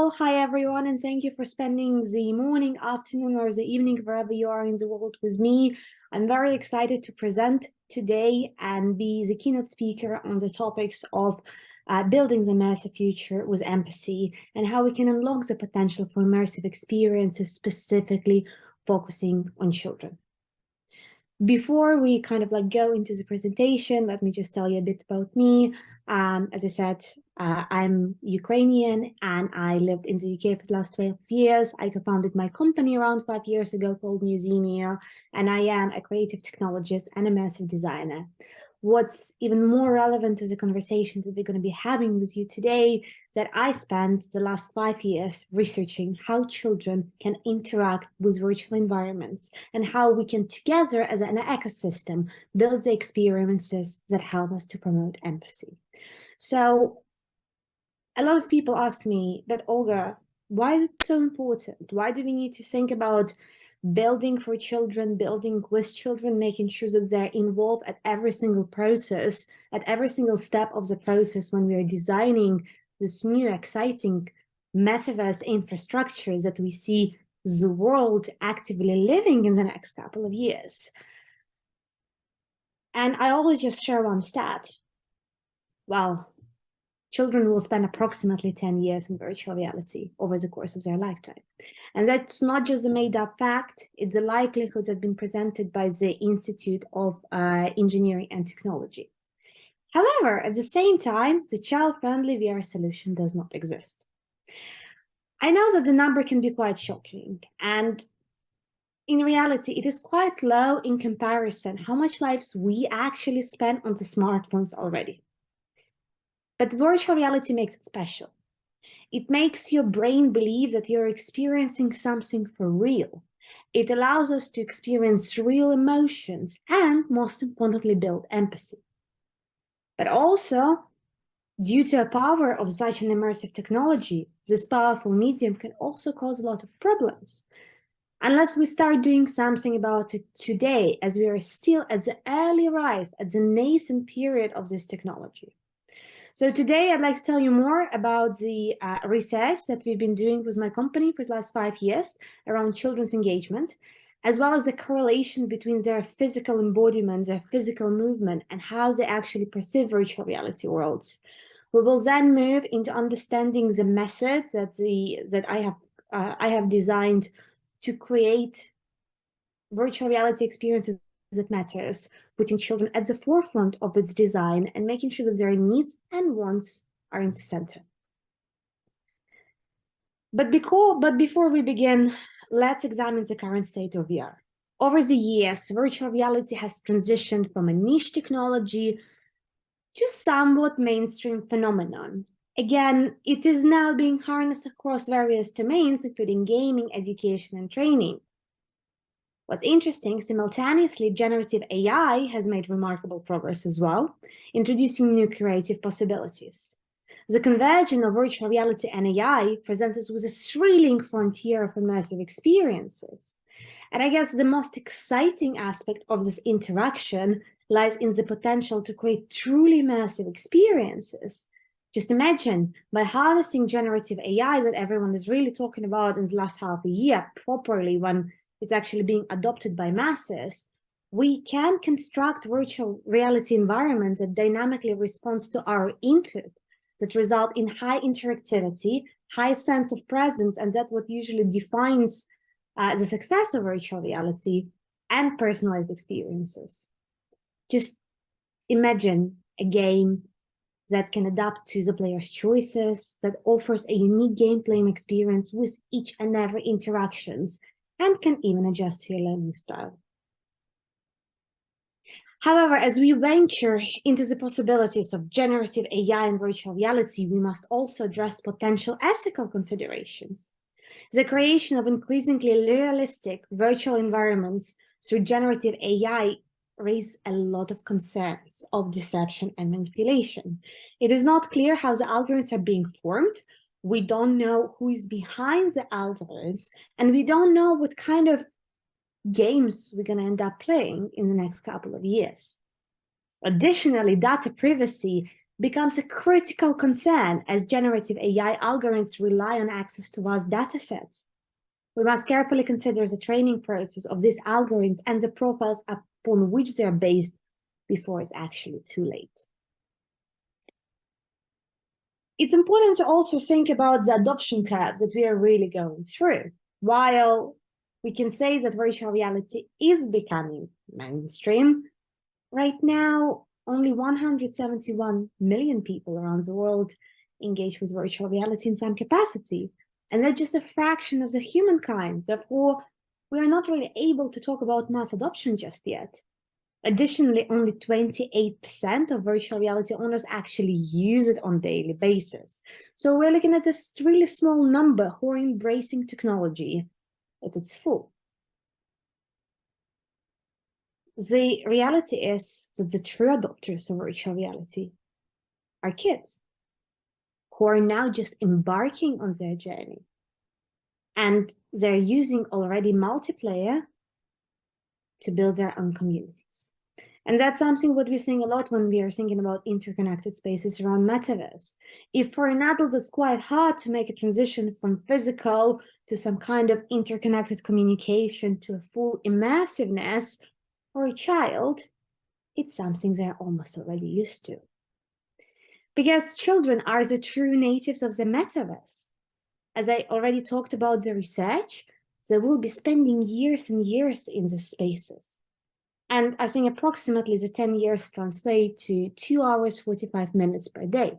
Well, hi everyone, and thank you for spending the morning, afternoon, or the evening, wherever you are in the world with me. I'm very excited to present today and be the keynote speaker on the topics of building the immersive future with empathy and how we can unlock the potential for immersive experiences, specifically focusing on children. Before we kind of go into the presentation, let me just tell you a bit about me. As I said, I'm Ukrainian and I lived in the UK for the last 12 years. I co-founded my company around 5 years ago called Musemio, and I am a creative technologist and immersive designer. What's even more relevant to the conversation that we're going to be having with you today, that I spent the last 5 years researching how children can interact with virtual environments and how we can together as an ecosystem build the experiences that help us to promote empathy. So a lot of people ask me that, Olga, why is it so important? Why do we need to think about building for children, building with children, making sure that they're involved at every single process, at every single step of the process when we are designing this new exciting metaverse infrastructure that we see the world actively living in the next couple of years? And I always just share one stat. Well, children will spend approximately 10 years in virtual reality over the course of their lifetime. And that's not just a made-up fact, it's a likelihood that's been presented by the Institute of Engineering and Technology. However, at the same time, the child-friendly VR solution does not exist. I know that the number can be quite shocking, and in reality, it is quite low in comparison how much lives we actually spend on the smartphones already. But virtual reality makes it special. It makes your brain believe that you're experiencing something for real. It allows us to experience real emotions and, most importantly, build empathy. But also, due to the power of such an immersive technology, this powerful medium can also cause a lot of problems. Unless we start doing something about it today, as we are still at the early rise, at the nascent period of this technology. So today I'd like to tell you more about the research that we've been doing with my company for the last 5 years around children's engagement, as well as the correlation between their physical embodiment, their physical movement, and how they actually perceive virtual reality worlds. We will then move into understanding the methods that I have designed to create virtual reality experiences that matters, putting children at the forefront of its design and making sure that their needs and wants are in the center. But before we begin, let's examine the current state of VR. Over the years, virtual reality has transitioned from a niche technology to somewhat mainstream phenomenon. Again, it is now being harnessed across various domains, including gaming, education, and training. What's interesting, simultaneously, generative AI has made remarkable progress as well, introducing new creative possibilities. The convergence of virtual reality and AI presents us with a thrilling frontier of immersive experiences. And I guess the most exciting aspect of this interaction lies in the potential to create truly immersive experiences. Just imagine, by harnessing generative AI that everyone is really talking about in the last half a year properly, when it's actually being adopted by masses, we can construct virtual reality environments that dynamically respond to our input, that result in high interactivity, high sense of presence, and that's what usually defines the success of virtual reality and personalized experiences. Just imagine a game that can adapt to the player's choices, that offers a unique gameplay experience with each and every interactions, and can even adjust to your learning style. However, as we venture into the possibilities of generative AI and virtual reality, we must also address potential ethical considerations. The creation of increasingly realistic virtual environments through generative AI raises a lot of concerns of deception and manipulation. It is not clear how the algorithms are being formed. We don't know who is behind the algorithms, and we don't know what kind of games we're going to end up playing in the next couple of years. Additionally, data privacy becomes a critical concern as generative AI algorithms rely on access to vast datasets. We must carefully consider the training process of these algorithms and the profiles upon which they are based before it's actually too late. It's important to also think about the adoption curves that we are really going through. While we can say that virtual reality is becoming mainstream, right now, only 171 million people around the world engage with virtual reality in some capacity. And that's just a fraction of the humankind. Therefore, we are not really able to talk about mass adoption just yet. Additionally, only 28% of virtual reality owners actually use it on a daily basis. So we're looking at this really small number who are embracing technology at its full. The reality is that the true adopters of virtual reality are kids who are now just embarking on their journey. And they're using already multiplayer to build their own communities. And that's something what we're seeing a lot when we are thinking about interconnected spaces around metaverse. If for an adult it's quite hard to make a transition from physical to some kind of interconnected communication to a full immersiveness, for a child, it's something they're almost already used to. Because children are the true natives of the metaverse. As I already talked about the research, they will be spending years and years in the spaces. And I think approximately the 10 years translate to 2 hours, 45 minutes per day.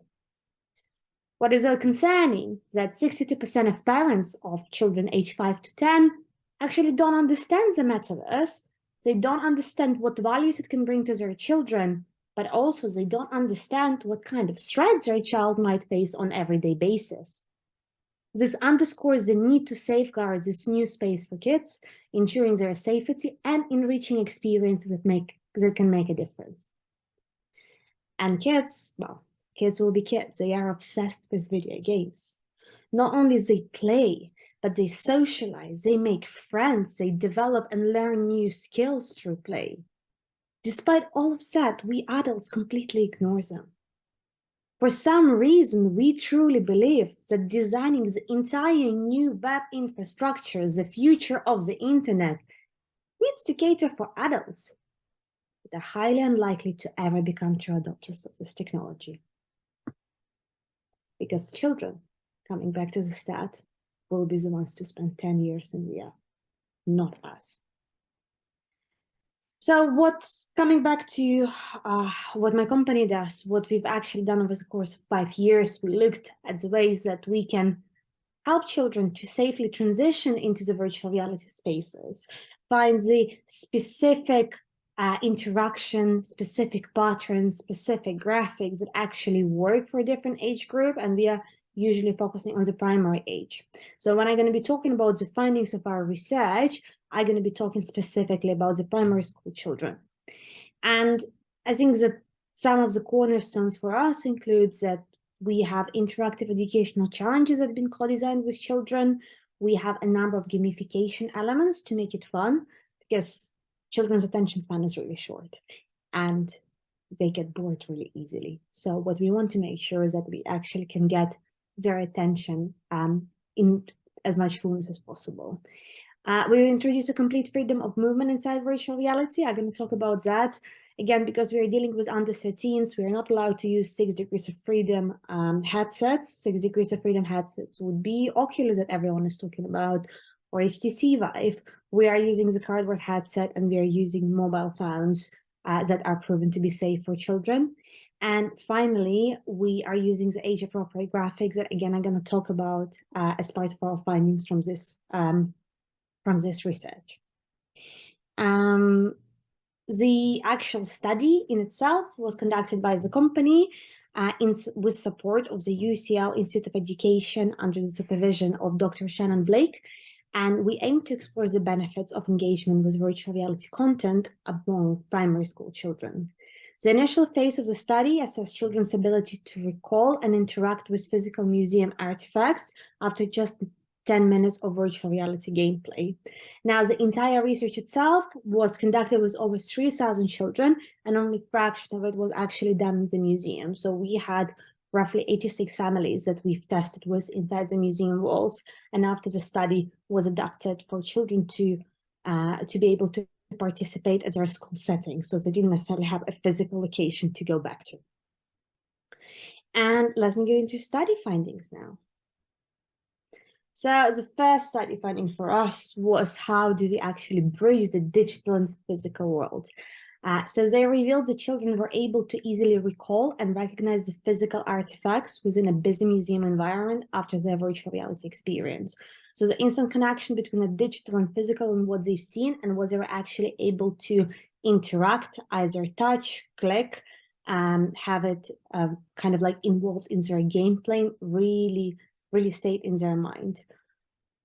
What is concerning is that 62% of parents of children aged 5 to 10 actually don't understand the metaverse. They don't understand what values it can bring to their children, but also they don't understand what kind of threats their child might face on an everyday basis. This underscores the need to safeguard this new space for kids, ensuring their safety and enriching experiences that can make a difference. And kids, well, kids will be kids. They are obsessed with video games. Not only they play, but they socialize, they make friends, they develop and learn new skills through play. Despite all of that, we adults completely ignore them. For some reason, we truly believe that designing the entire new web infrastructure, the future of the internet, needs to cater for adults that are highly unlikely to ever become true adopters of this technology. Because children, coming back to the stat, will be the ones to spend 10 years in the air, not us. So what's coming back to what my company does, what we've actually done over the course of 5 years, we looked at the ways that we can help children to safely transition into the virtual reality spaces, find the specific interaction, specific patterns, specific graphics that actually work for a different age group, and we are usually focusing on the primary age. So when I'm going to be talking about the findings of our research, I'm going to be talking specifically about the primary school children. And I think that some of the cornerstones for us includes that we have interactive educational challenges that have been co-designed with children. We have a number of gamification elements to make it fun, because children's attention span is really short and they get bored really easily. So what we want to make sure is that we actually can get their attention in as much fullness as possible. We introduce a complete freedom of movement inside virtual reality. I'm going to talk about that. Again, because we are dealing with under 13s, we are not allowed to use 6 degrees of freedom headsets. 6 degrees of freedom headsets would be Oculus that everyone is talking about, or HTC Vive. We are using the cardboard headset, and we are using mobile phones that are proven to be safe for children. And finally, we are using the age-appropriate graphics that, again, I'm going to talk about as part of our findings from this research. The actual study in itself was conducted by the company with support of the UCL Institute of Education under the supervision of Dr. Shannon Blake. And we aim to explore the benefits of engagement with virtual reality content among primary school children. The initial phase of the study assessed children's ability to recall and interact with physical museum artifacts after just 10 minutes of virtual reality gameplay. Now, the entire research itself was conducted with over 3,000 children, and only a fraction of it was actually done in the museum. So we had roughly 86 families that we've tested with inside the museum walls, and after the study was adapted for children to be able to participate at their school setting, so they didn't necessarily have a physical location to go back to. And let me go into study findings now. So the first study finding for us was, how do we actually bridge the digital and physical world? So they revealed that children were able to easily recall and recognize the physical artifacts within a busy museum environment after their virtual reality experience. So the instant connection between the digital and physical and what they've seen and what they were actually able to interact, either touch, click, have it kind of like involved in their gameplay, really stayed in their mind.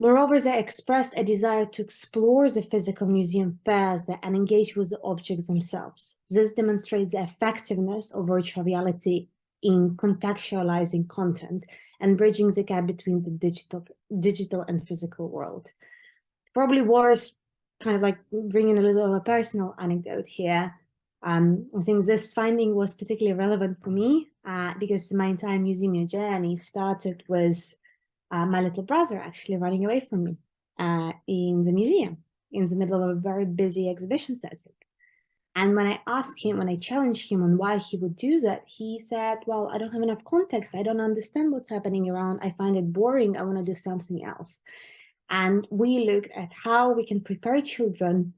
Moreover, they expressed a desire to explore the physical museum further and engage with the objects themselves. This demonstrates the effectiveness of virtual reality in contextualizing content and bridging the gap between the digital and physical world. Probably worth kind of like bringing a little of a personal anecdote here. I think this finding was particularly relevant for me because my entire Musemio journey started with my little brother actually running away from me in the museum in the middle of a very busy exhibition setting. And when I asked him, when I challenged him on why he would do that, he said, well, I don't have enough context. I don't understand what's happening around. I find it boring. I want to do something else. And we looked at how we can prepare children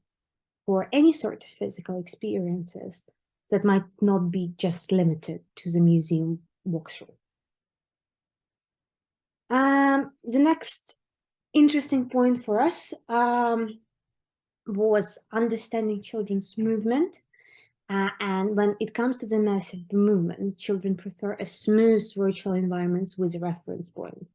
for any sort of physical experiences that might not be just limited to the museum walkthrough. The next interesting point for us was understanding children's movement. And when it comes to the immersive movement, children prefer a smooth virtual environments with a reference point.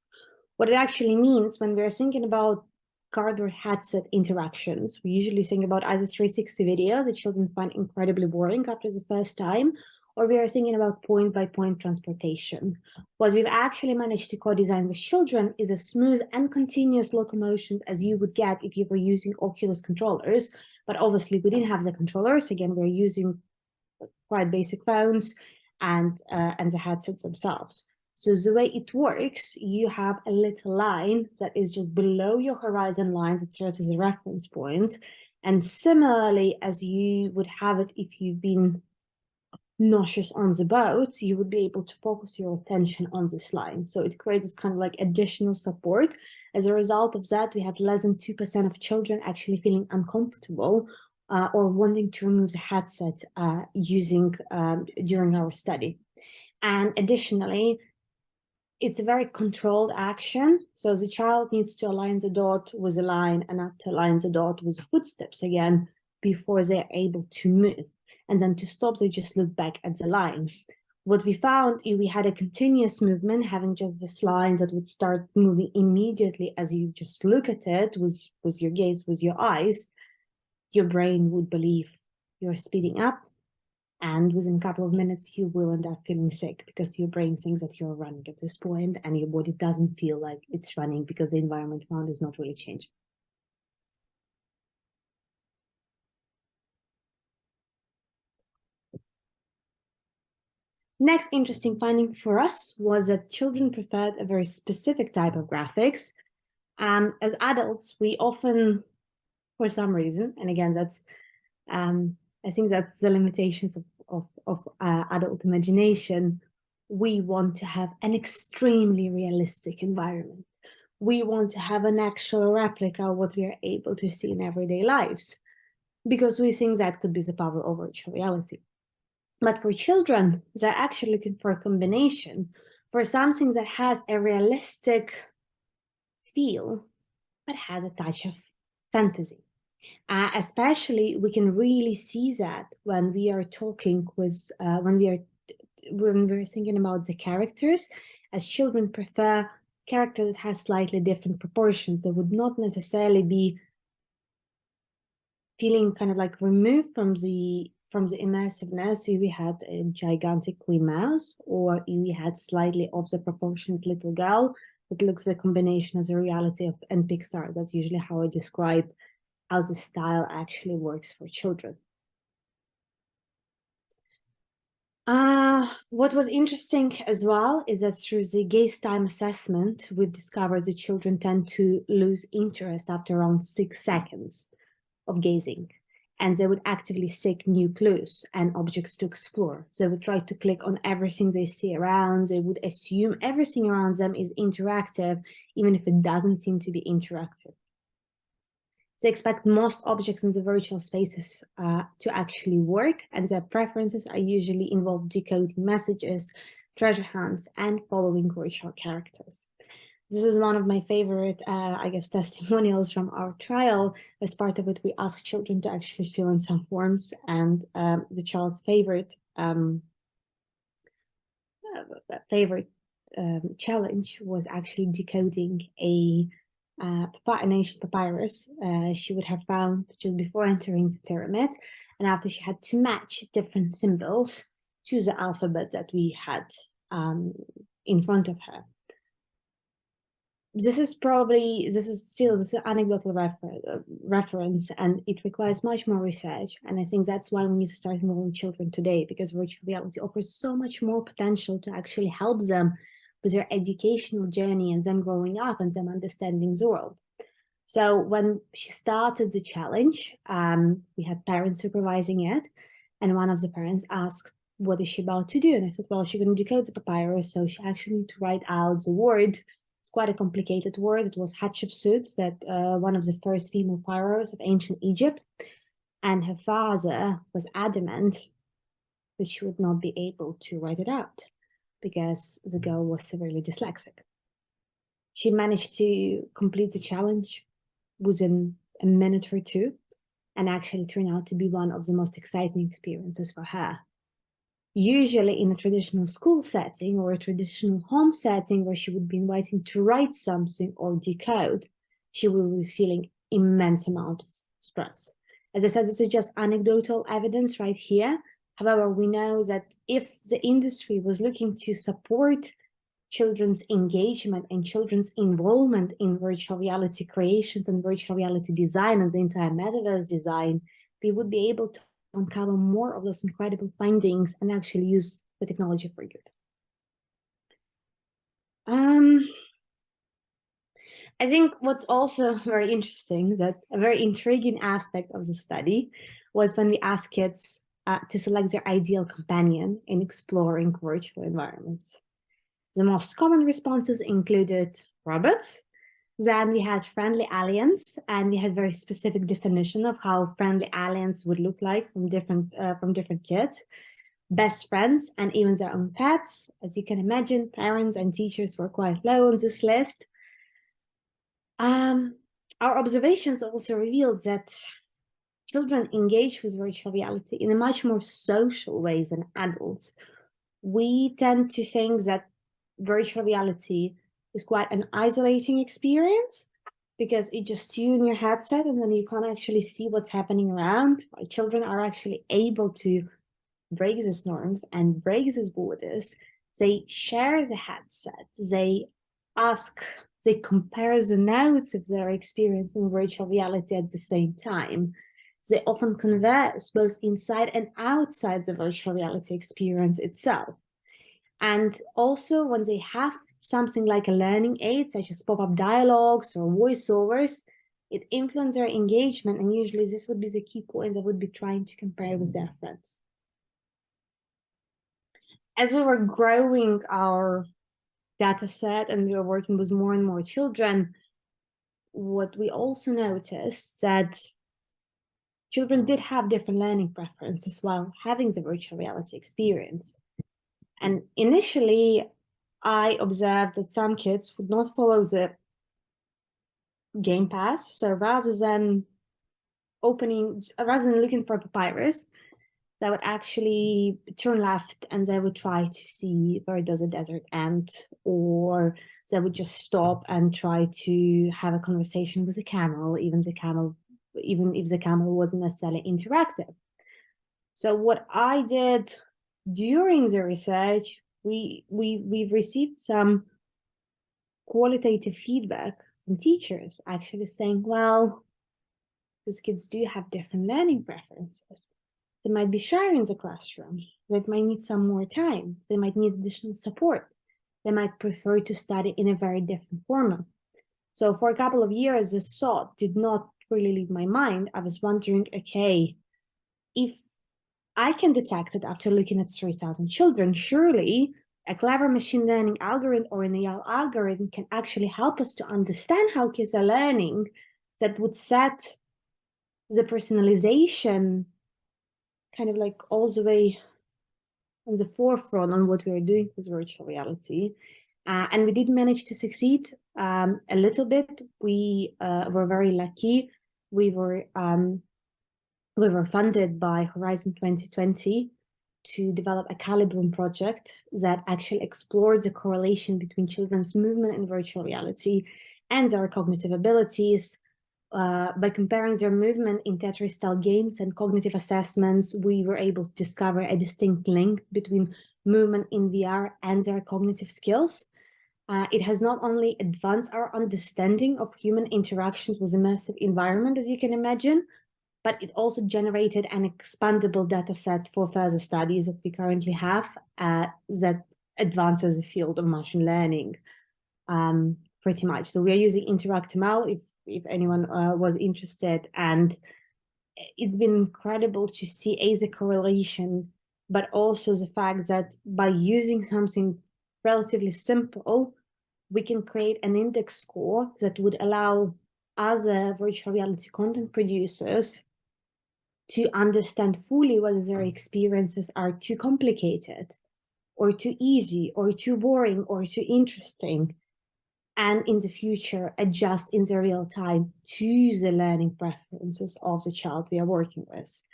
What it actually means when we're thinking about cardboard headset interactions, we usually think about either 360 video that children find incredibly boring after the first time, or we are thinking about point-by-point transportation. What we've actually managed to co-design with children is a smooth and continuous locomotion as you would get if you were using Oculus controllers, but obviously we didn't have the controllers. Again, we're using quite basic phones and the headsets themselves. So the way it works, you have a little line that is just below your horizon line that serves as a reference point. And similarly, as you would have it if you've been nauseous on the boat, you would be able to focus your attention on this line. So it creates this kind of like additional support. As a result of that, we had less than 2% of children actually feeling uncomfortable or wanting to remove the headset during our study. And additionally, it's a very controlled action. So the child needs to align the dot with a line and have to align the dot with the footsteps again before they're able to move. And then to stop, they just look back at the line. What we found is we had a continuous movement, having just this line that would start moving immediately as you just look at it with your gaze, with your eyes. Your brain would believe you're speeding up, and within a couple of minutes, you will end up feeling sick because your brain thinks that you're running at this point and your body doesn't feel like it's running because the environment around is not really changing. Next interesting finding for us was that children preferred a very specific type of graphics. As adults, we often, for some reason, and again, that's I think that's the limitations of adult imagination, we want to have an extremely realistic environment. We want to have an actual replica of what we are able to see in everyday lives, because we think that could be the power of virtual reality. But for children, they're actually looking for a combination, for something that has a realistic feel, but has a touch of fantasy. Especially, we can really see that when we are talking with, when we're thinking about the characters, as children prefer character that has slightly different proportions, that would not necessarily be feeling kind of like removed from the from the immersiveness, we had a gigantic queen mouse, or we had slightly off the proportionate little girl that looks a combination of the reality and Pixar. That's usually how I describe how the style actually works for children. What was interesting as well is that through the gaze time assessment, we discovered that children tend to lose interest after around 6 seconds of gazing, and they would actively seek new clues and objects to explore. So they would try to click on everything they see around. They would assume everything around them is interactive, even if it doesn't seem to be interactive. They expect most objects in the virtual spaces to actually work, and their preferences are usually involve decoding messages, treasure hunts, and following virtual characters. This is one of my favorite, I guess, testimonials from our trial. As part of it, we asked children to actually fill in some forms, and the child's favorite challenge was actually decoding an ancient papyrus she would have found just before entering the pyramid, and after she had to match different symbols to the alphabet that we had in front of her. This is still an anecdotal reference, and it requires much more research. And I think that's why we need to start involving children today, because virtual reality offers so much more potential to actually help them with their educational journey and them growing up and them understanding the world. So when she started the challenge, we had parents supervising it, and one of the parents asked, "What is she about to do?" And I said, "Well, she's going to decode the papyrus, so she actually needs to write out the word." It's quite a complicated word. It was Hatshepsut, that one of the first female pharaohs of ancient Egypt, and her father was adamant that she would not be able to write it out because the girl was severely dyslexic. She managed to complete the challenge within a minute or two, and actually turned out to be one of the most exciting experiences for her. Usually in a traditional school setting or a traditional home setting where she would be invited to write something or decode, she will be feeling immense amount of stress. As I said, this is just anecdotal evidence right here. However, we know that if the industry was looking to support children's engagement and children's involvement in virtual reality creations and virtual reality design and the entire metaverse design, we would be able to uncover more of those incredible findings and actually use the technology for good. I think what's also very interesting, that a very intriguing aspect of the study was when we asked kids to select their ideal companion in exploring virtual environments. The most common responses included robots. Then we had friendly aliens, and we had very specific definition of how friendly aliens would look like from different kids. Best friends, and even their own pets. As you can imagine, parents and teachers were quite low on this list. Our observations also revealed that children engage with virtual reality in a much more social way than adults. We tend to think that virtual reality is quite an isolating experience because it's just you in your headset and then you can't actually see what's happening around. Children are actually able to break these norms and break these borders. They share the headset, they compare the notes of their experience in virtual reality at the same time. They often converse both inside and outside the virtual reality experience itself. And also when they have something like a learning aid, such as pop-up dialogues or voiceovers, it influences their engagement, and usually this would be the key point they would be trying to compare with their friends. As we were growing our data set and we were working with more and more children, what we also noticed that children did have different learning preferences while having the virtual reality experience. And initially, I observed that some kids would not follow the game path. So rather than looking for a papyrus, they would actually turn left and they would try to see where does a desert end, or they would just stop and try to have a conversation with a camel, even if the camel wasn't necessarily interactive. So what I did during the research, we've received some qualitative feedback from teachers actually saying, well, these kids do have different learning preferences. They might be shy in the classroom. They might need some more time. They might need additional support. They might prefer to study in a very different format. So for a couple of years, this thought did not really leave my mind. I was wondering, okay, if I can detect it after looking at 3,000 children, surely a clever machine learning algorithm or an AI algorithm can actually help us to understand how kids are learning, that would set the personalization kind of like all the way on the forefront on what we are doing with virtual reality. And we did manage to succeed a little bit. We were very lucky. We were funded by Horizon 2020 to develop a Calibrum project that actually explores the correlation between children's movement in virtual reality and their cognitive abilities. By comparing their movement in Tetris-style games and cognitive assessments, we were able to discover a distinct link between movement in VR and their cognitive skills. It has not only advanced our understanding of human interactions with immersive environment, as you can imagine, but it also generated an expandable data set for further studies that we currently have that advances the field of machine learning pretty much. So we are using InteractML if anyone was interested, and it's been incredible to see the correlation, but also the fact that by using something relatively simple, we can create an index score that would allow other virtual reality content producers to understand fully whether their experiences are too complicated or too easy or too boring or too interesting, and in the future adjust in the real time to the learning preferences of the child we are working with.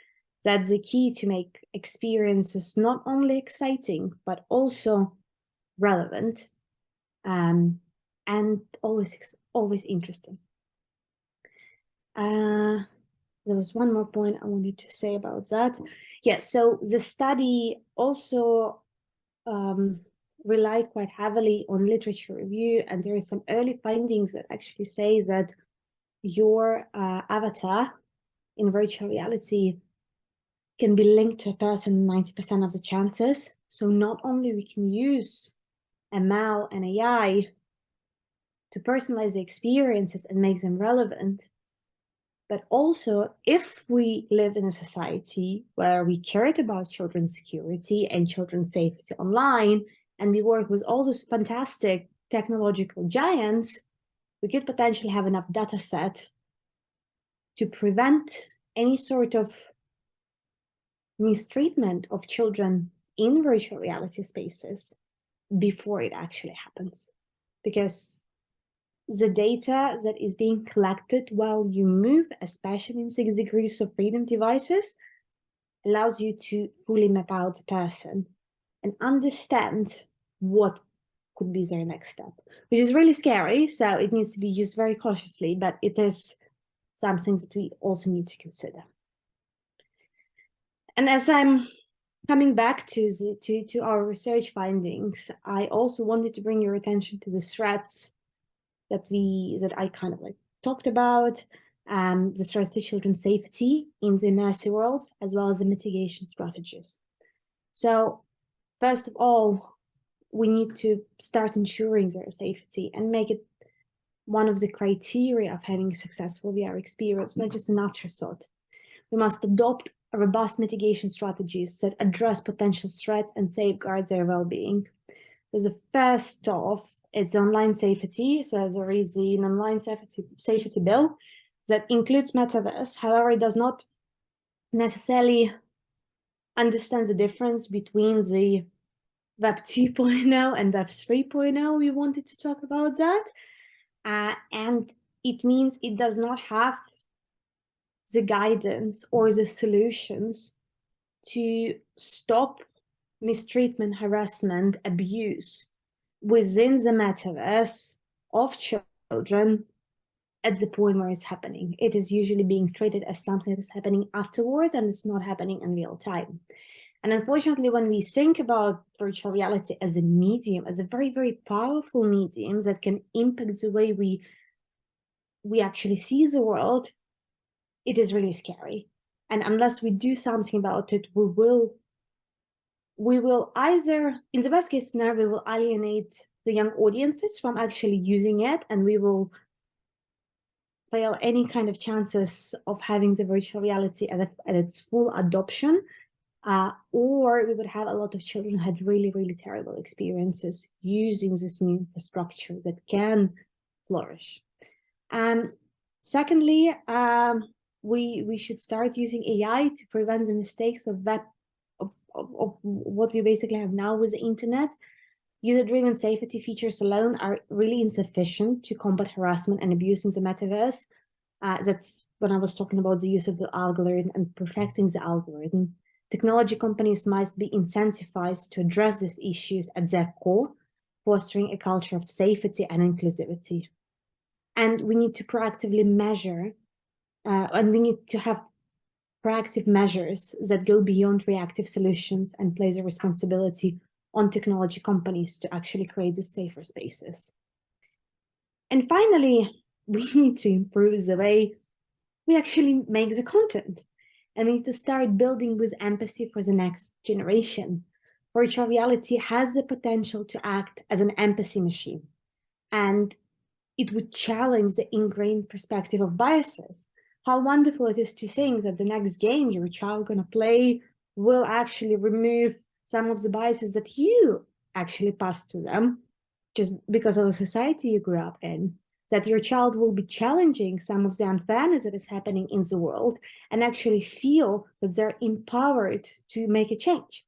That's the key to make experiences not only exciting, but also relevant and always interesting. There was one more point I wanted to say about that. Yeah, so the study also relied quite heavily on literature review, and there are some early findings that actually say that your avatar in virtual reality can be linked to a person 90% of the chances. So not only we can use ML and AI to personalize the experiences and make them relevant, but also if we live in a society where we cared about children's security and children's safety online, and we work with all those fantastic technological giants, we could potentially have enough data set to prevent any sort of mistreatment of children in virtual reality spaces before it actually happens. Because the data that is being collected while you move, especially in 6 degrees of freedom devices, allows you to fully map out the person and understand what could be their next step, which is really scary. So it needs to be used very cautiously, but it is something that we also need to consider. And as I'm coming back to our research findings, I also wanted to bring your attention to the threats that I kind of like talked about, the threats to children's safety in the immersive worlds, as well as the mitigation strategies. So first of all, we need to start ensuring their safety and make it one of the criteria of having a successful VR experience, not just an afterthought. We must adopt robust mitigation strategies that address potential threats and safeguard their well-being. So the first off, it's online safety. So there is an online safety bill that includes metaverse. However, it does not necessarily understand the difference between the Web 2.0 and Web 3.0. We wanted to talk about that. And it means it does not have the guidance or the solutions to stop mistreatment, harassment, abuse within the metaverse of children at the point where it's happening. It is usually being treated as something that is happening afterwards, and it's not happening in real time. And unfortunately, when we think about virtual reality as a medium, as a very, very powerful medium that can impact the way we actually see the world, it is really scary. And unless we do something about it, we will either, in the best case scenario, we will alienate the young audiences from actually using it, and we will fail any kind of chances of having the virtual reality at its full adoption, or we would have a lot of children who had really, really terrible experiences using this new infrastructure that can flourish. Secondly, we should start using AI to prevent the mistakes of what we basically have now with the internet. User-driven safety features alone are really insufficient to combat harassment and abuse in the metaverse. That's when I was talking about the use of the algorithm and perfecting the algorithm. Technology companies must be incentivized to address these issues at their core, fostering a culture of safety and inclusivity. And we need to proactively measure, and we need to have proactive measures that go beyond reactive solutions and place a responsibility on technology companies to actually create the safer spaces. And finally, we need to improve the way we actually make the content. And we need to start building with empathy for the next generation. Virtual reality has the potential to act as an empathy machine, and it would challenge the ingrained perspective of biases. How wonderful it is to think that the next game your child gonna play will actually remove some of the biases that you actually pass to them just because of the society you grew up in, that your child will be challenging some of the unfairness that is happening in the world and actually feel that they're empowered to make a change.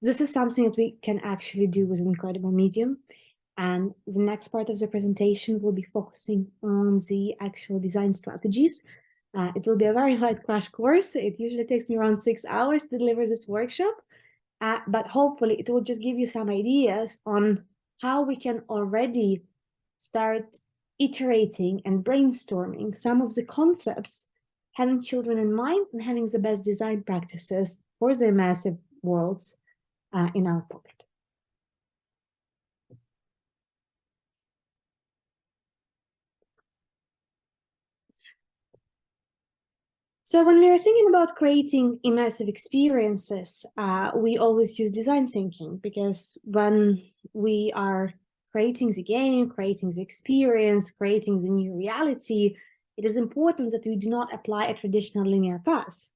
This is something that we can actually do with an incredible medium. And the next part of the presentation will be focusing on the actual design strategies. It will be a very light crash course. It usually takes me around 6 hours to deliver this workshop, but hopefully it will just give you some ideas on how we can already start iterating and brainstorming some of the concepts, having children in mind and having the best design practices for the immersive worlds in our pocket. So when we are thinking about creating immersive experiences, we always use design thinking, because when we are creating the game, creating the experience, creating the new reality, it is important that we do not apply a traditional linear path.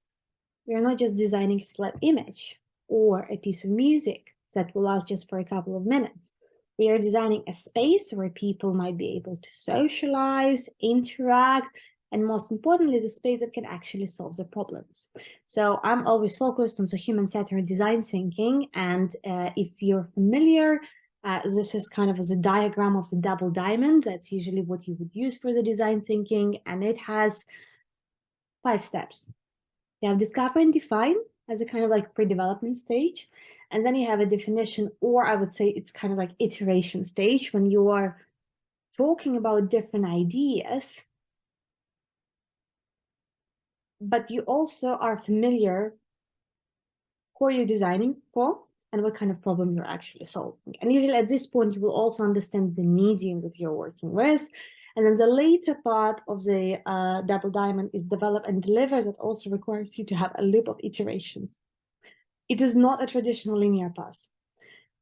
We are not just designing a flat image or a piece of music that will last just for a couple of minutes. We are designing a space where people might be able to socialize, interact, and most importantly, the space that can actually solve the problems. So I'm always focused on the human-centered design thinking. And if you're familiar, this is kind of the diagram of the double diamond. That's usually what you would use for the design thinking. And it has 5 steps. You have discover and define as a kind of like pre-development stage. And then you have a definition, or I would say it's kind of like iteration stage, when you are talking about different ideas, but you also are familiar who you're designing for and what kind of problem you're actually solving. And usually at this point, you will also understand the mediums that you're working with. And then the later part of the double diamond is develop and deliver, that also requires you to have a loop of iterations. It is not a traditional linear path.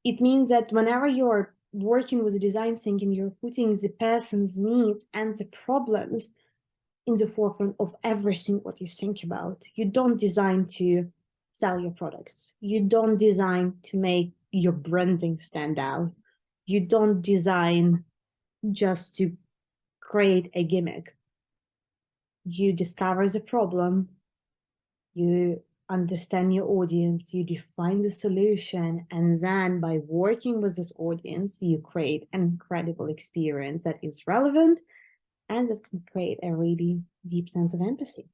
It means that whenever you're working with the design thinking, you're putting the person's needs and the problems in the forefront of everything what you think about. You don't design to sell your products. You don't design to make your branding stand out. You don't design just to create a gimmick. You discover the problem, you understand your audience, you define the solution, and then by working with this audience, you create an incredible experience that is relevant and that can create a really deep sense of empathy.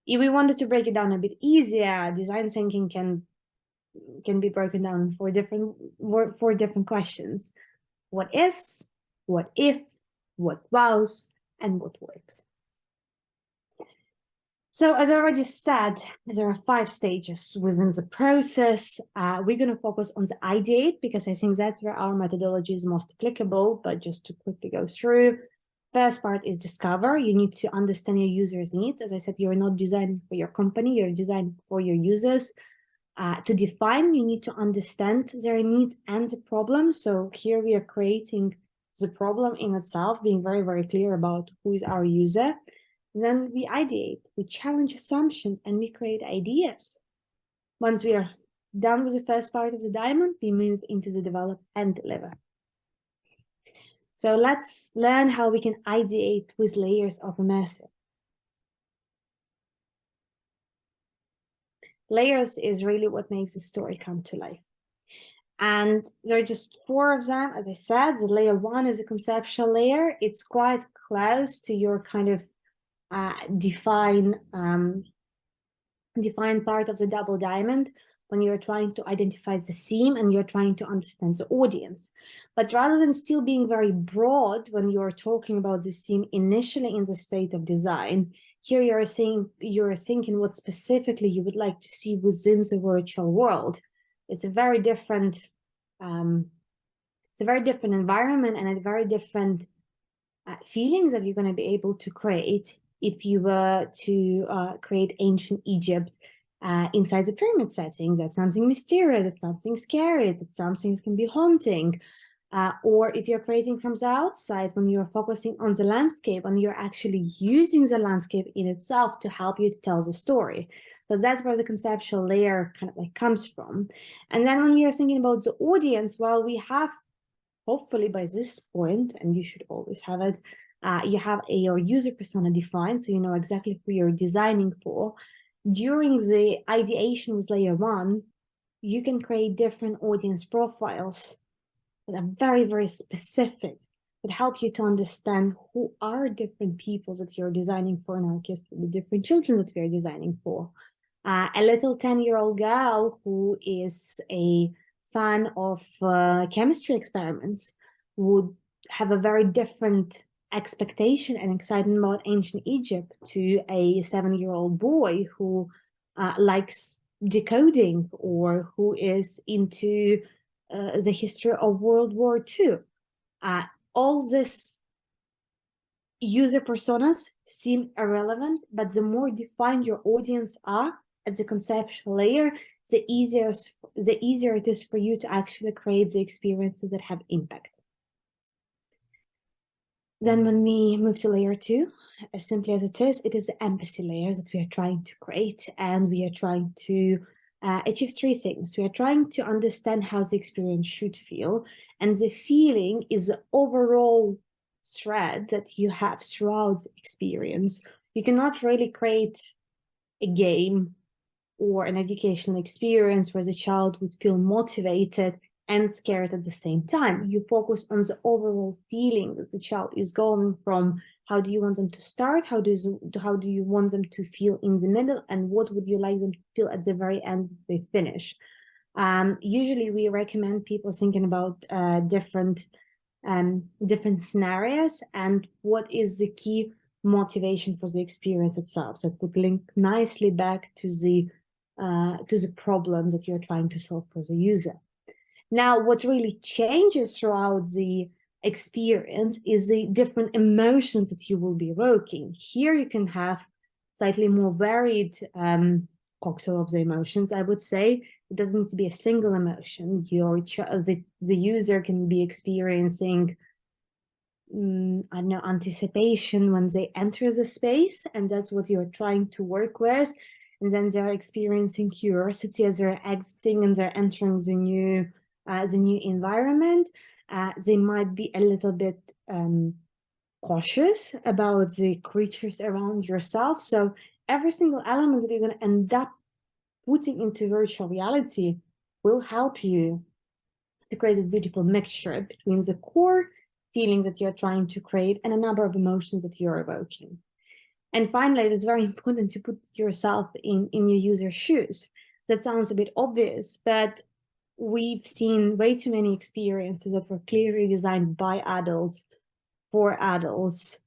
If we wanted to break it down a bit easier, design thinking can be broken down for different questions. What is, what if, what wows, and what works. So as I already said, there are 5 stages within the process. We're going to focus on the ideate because I think that's where our methodology is most applicable. But just to quickly go through, first part is discover. You need to understand your users' needs. As I said, you're not designing for your company, you're designing for your users. To define, you need to understand their needs and the problem. So here we are creating the problem in itself, being very, very clear about who is our user. Then we ideate, we challenge assumptions, and we create ideas. Once we are done with the first part of the diamond, we move into the develop and deliver. So let's learn how we can ideate with layers of immersive. Layers is really what makes the story come to life. And there are just 4 of them. As I said, the layer 1 is a conceptual layer. It's quite close to your kind of define part of the double diamond when you're trying to identify the theme and you're trying to understand the audience. But rather than still being very broad when you're talking about the theme initially in the state of design, here you're thinking what specifically you would like to see within the virtual world. It's a very different environment and a very different feelings that you're going to be able to create if you were to create ancient Egypt inside the pyramid setting. That's something mysterious, that's something scary, that's something that can be haunting. Or if you're creating from the outside, when you're focusing on the landscape and you're actually using the landscape in itself to help you to tell the story. So that's where the conceptual layer kind of like comes from. And then when we are thinking about the audience, well, we have, hopefully by this point, and you should always have it, you have your user persona defined, so you know exactly who you're designing for. During the ideation with layer 1, you can create different audience profiles that are very, very specific, that help you to understand who are different people that you're designing for, in our case, the different children that we're designing for. A little 10-year-old girl who is a fan of chemistry experiments would have a very different expectation and excitement about ancient Egypt to a 7-year-old boy who likes decoding or who is into the history of World War II. All these user personas seem irrelevant, but the more defined your audience are at the conceptual layer, the easier it is for you to actually create the experiences that have impact. Then when we move to layer 2, as simply as it is the empathy layer that we are trying to create, and we are trying to achieve 3 things. We are trying to understand how the experience should feel, and the feeling is the overall thread that you have throughout the experience. You cannot really create a game or an educational experience where the child would feel motivated and scared at the same time. You focus on the overall feelings that the child is going from. How do you want them to start? How do you want them to feel in the middle? And what would you like them to feel at the very end they finish? Usually we recommend people thinking about different scenarios and what is the key motivation for the experience itself. That would link nicely back to the problem that you're trying to solve for the user. Now, what really changes throughout the experience is the different emotions that you will be evoking. Here you can have slightly more varied cocktail of the emotions, I would say. It doesn't need to be a single emotion. The user can be experiencing I don't know, anticipation when they enter the space, and that's what you're trying to work with. And then they're experiencing curiosity as they're exiting and they're entering the new environment. They might be a little bit cautious about the creatures around yourself. So every single element that you're going to end up putting into virtual reality will help you to create this beautiful mixture between the core feelings that you're trying to create and a number of emotions that you're evoking. And finally, it is very important to put yourself in your user's shoes. That sounds a bit obvious, but we've seen way too many experiences that were clearly designed by adults for adults,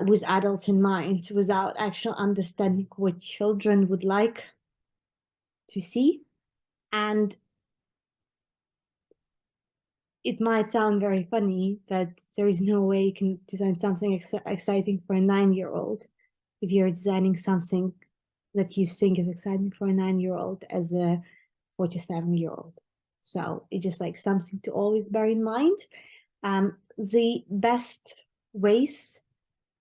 with adults in mind, without actual understanding what children would like to see. And it might sound very funny that there is no way you can design something exciting for a 9-year-old if you're designing something that you think is exciting for a 9-year-old as a 47-year-old. So it's just like something to always bear in mind. The best ways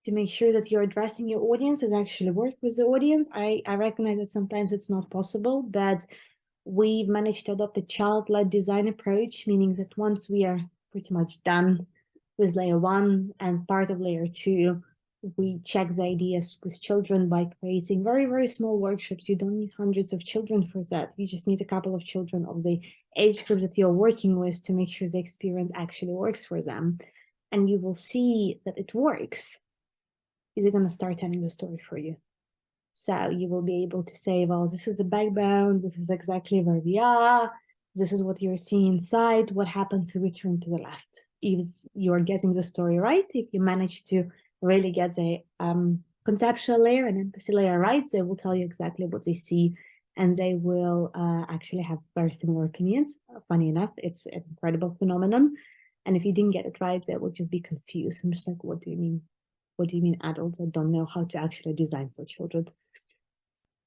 to make sure that you're addressing your audience is actually work with the audience. I recognize that sometimes it's not possible, but we've managed to adopt a child-led design approach, meaning that once we are pretty much done with layer 1 and part of layer 2, we check the ideas with children by creating very, very small workshops. You don't need hundreds of children for that. You just need a couple of children of the age group that you're working with to make sure the experience actually works for them. And you will see that it works. Is it going to start telling the story for you? So you will be able to say, well, this is a backbone, this is exactly where we are, this is what you're seeing inside, what happens if we turn to the left. If you're getting the story right, if you manage to really get the conceptual layer and empathy layer right, they will tell you exactly what they see, and they will actually have very similar opinions. Funny enough, it's an incredible phenomenon. And if you didn't get it right, they will just be confused. I'm just like, what do you mean? What do you mean adults that don't know how to actually design for children?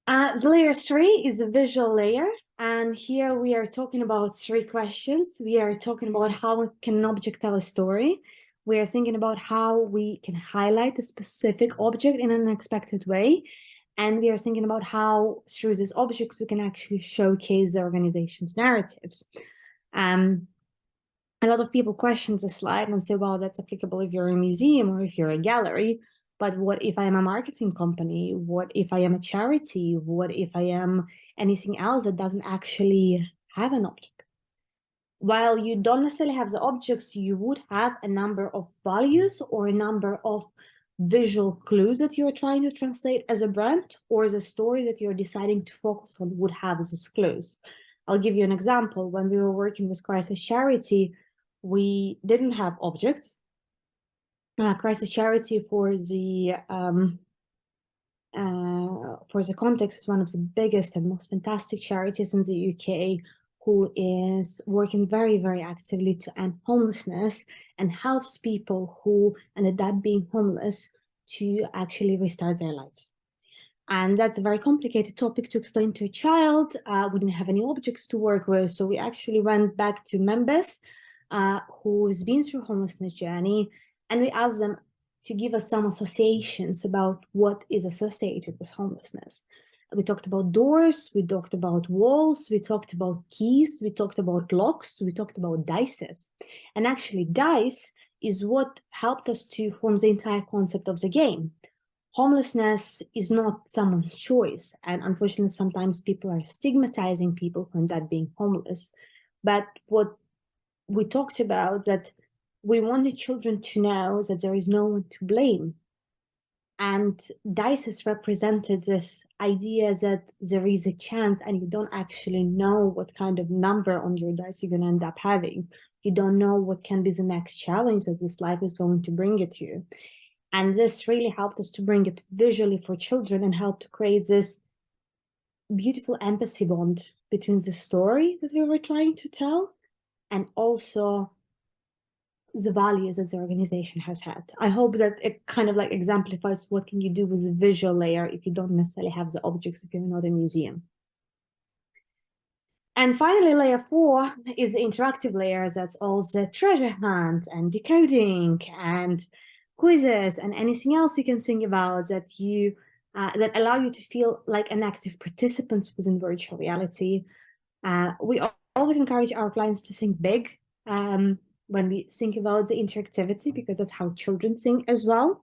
The layer 3 is a visual layer. And here we are talking about 3 questions. We are talking about how can an object tell a story. We are thinking about how we can highlight a specific object in an unexpected way. And we are thinking about how through these objects, we can actually showcase the organization's narratives. A lot of people question the slide and say, well, that's applicable if you're a museum or if you're a gallery. But what if I am a marketing company? What if I am a charity? What if I am anything else that doesn't actually have an object? While you don't necessarily have the objects, you would have a number of values or a number of visual clues that you're trying to translate as a brand, or the story that you're deciding to focus on would have those clues. I'll give you an example. When we were working with Crisis Charity, we didn't have objects. Crisis Charity, for the context, is one of the biggest and most fantastic charities in the UK, who is working very, very actively to end homelessness and helps people who ended up being homeless to actually restart their lives. And that's a very complicated topic to explain to a child. We didn't have any objects to work with, so we actually went back to members who's been through homelessness journey, and we asked them to give us some associations about what is associated with homelessness. We talked about doors, we talked about walls, we talked about keys, we talked about locks, we talked about dices. And actually dice is what helped us to form the entire concept of the game. Homelessness is not someone's choice. And unfortunately, sometimes people are stigmatizing people for not being homeless. But what we talked about, that we wanted children to know that there is no one to blame. And dice has represented this idea that there is a chance and you don't actually know what kind of number on your dice you're going to end up having. You don't know what can be the next challenge that this life is going to bring it to you. And this really helped us to bring it visually for children and help to create this beautiful empathy bond between the story that we were trying to tell and also the values that the organization has had. I hope that it kind of like exemplifies what can you do with the visual layer if you don't necessarily have the objects, if you're not a museum. And finally, layer 4 is the interactive layer. That's all the treasure hunts and decoding and quizzes and anything else you can think about that you that allow you to feel like an active participant within virtual reality. We always encourage our clients to think big when we think about the interactivity, because that's how children think as well.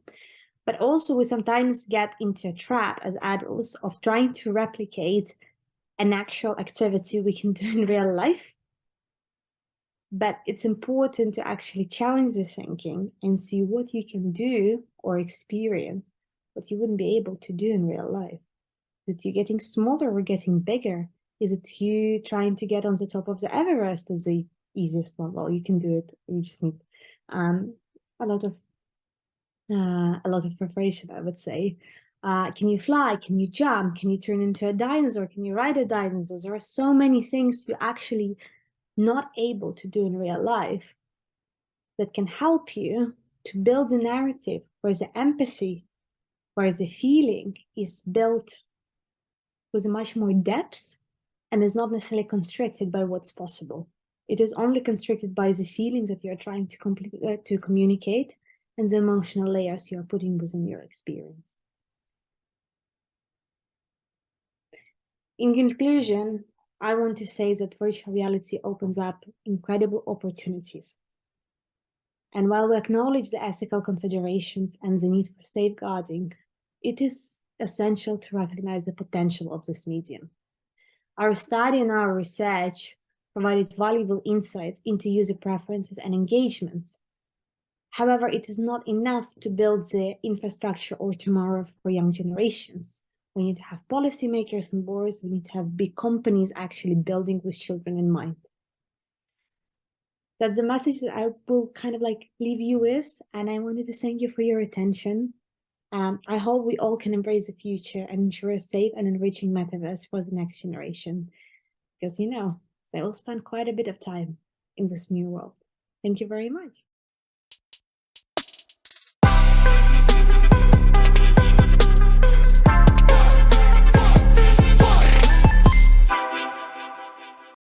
But also we sometimes get into a trap as adults of trying to replicate an actual activity we can do in real life. But it's important to actually challenge the thinking and see what you can do or experience what you wouldn't be able to do in real life. That you're getting smaller or getting bigger? Is it you trying to get on the top of the Everest as the easiest one? Well, you can do it. You just need a lot of a lot of preparation, I would say. Can you fly? Can you jump? Can you turn into a dinosaur? Can you ride a dinosaur? There are so many things you're actually not able to do in real life that can help you to build a narrative where the empathy, where the feeling is built with much more depth and is not necessarily constricted by what's possible. It is only constricted by the feeling that you're trying to communicate and the emotional layers you're putting within your experience. In conclusion, I want to say that virtual reality opens up incredible opportunities. And while we acknowledge the ethical considerations and the need for safeguarding, it is essential to recognize the potential of this medium. Our study and our research provided valuable insights into user preferences and engagements. However, it is not enough to build the infrastructure or tomorrow for young generations. We need to have policymakers on board. We need to have big companies actually building with children in mind. That's the message that I will kind of like leave you with. And I wanted to thank you for your attention. I hope we all can embrace the future and ensure a safe and enriching metaverse for the next generation. Because, you know, they will spend quite a bit of time in this new world. Thank you very much.